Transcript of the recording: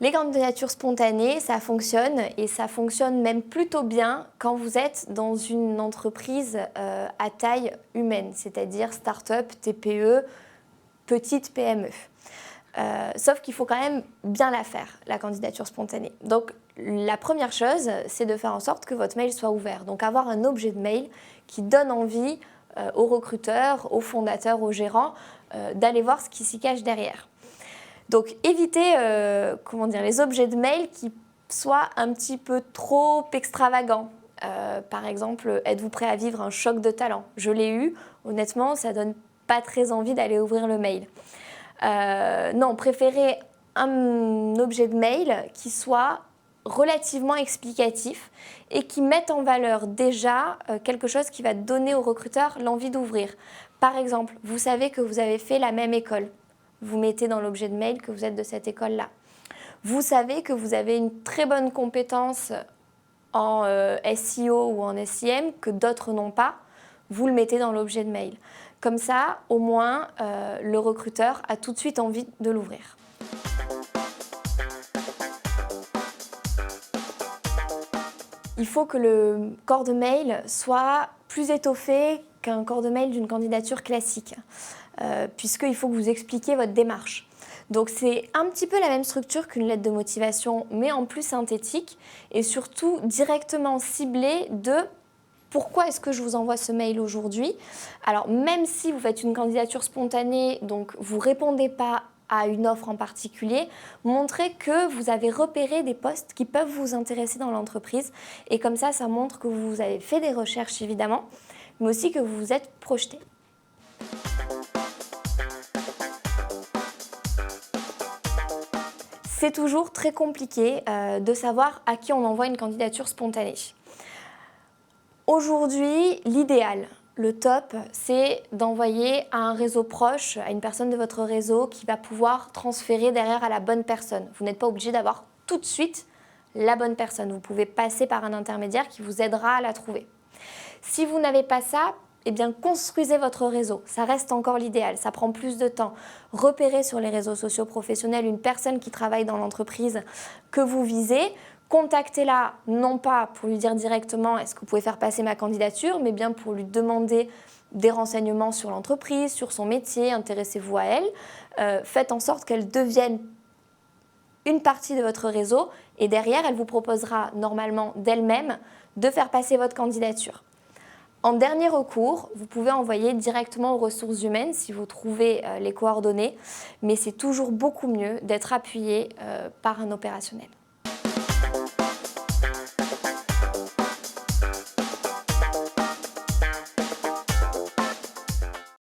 Les candidatures spontanées, ça fonctionne et ça fonctionne même plutôt bien quand vous êtes dans une entreprise à taille humaine, c'est-à-dire start-up, TPE, petite PME. Sauf qu'il faut quand même bien la faire, la candidature spontanée. Donc la première chose, c'est de faire en sorte que votre mail soit ouvert. Donc avoir un objet de mail qui donne envie aux recruteurs, aux fondateurs, aux gérants d'aller voir ce qui s'y cache derrière. Donc évitez les objets de mail qui soient un petit peu trop extravagants. Par exemple, êtes-vous prêt à vivre un choc de talent? Je l'ai eu, honnêtement, ça donne pas très envie d'aller ouvrir le mail. Non, préférez un objet de mail qui soit relativement explicatif et qui mette en valeur déjà quelque chose qui va donner au recruteur l'envie d'ouvrir. Par exemple, vous savez que vous avez fait la même école. Vous mettez dans l'objet de mail que vous êtes de cette école-là. Vous savez que vous avez une très bonne compétence en SEO ou en SEM que d'autres n'ont pas. Vous le mettez dans l'objet de mail. Comme ça, au moins, le recruteur a tout de suite envie de l'ouvrir. Il faut que le corps de mail soit plus étoffé qu'un corps de mail d'une candidature classique, puisqu'il faut que vous expliquiez votre démarche. Donc c'est un petit peu la même structure qu'une lettre de motivation, mais en plus synthétique et surtout directement ciblée de pourquoi est-ce que je vous envoie ce mail aujourd'hui. Alors même si vous faites une candidature spontanée, donc vous ne répondez pas à une offre en particulier, montrez que vous avez repéré des postes qui peuvent vous intéresser dans l'entreprise. Et comme ça montre que vous avez fait des recherches évidemment, mais aussi que vous vous êtes projeté. C'est toujours très compliqué de savoir à qui on envoie une candidature spontanée. Aujourd'hui, l'idéal, le top, c'est d'envoyer à un réseau proche, à une personne de votre réseau qui va pouvoir transférer derrière à la bonne personne. Vous n'êtes pas obligé d'avoir tout de suite la bonne personne. Vous pouvez passer par un intermédiaire qui vous aidera à la trouver. Si vous n'avez pas ça, eh bien construisez votre réseau. Ça reste encore l'idéal, ça prend plus de temps. Repérez sur les réseaux sociaux professionnels une personne qui travaille dans l'entreprise que vous visez. Contactez-la, non pas pour lui dire directement « est-ce que vous pouvez faire passer ma candidature », mais bien pour lui demander des renseignements sur l'entreprise, sur son métier, intéressez-vous à elle. Faites en sorte qu'elle devienne une partie de votre réseau et derrière, elle vous proposera normalement d'elle-même de faire passer votre candidature. En dernier recours, vous pouvez envoyer directement aux ressources humaines si vous trouvez les coordonnées, mais c'est toujours beaucoup mieux d'être appuyé par un opérationnel.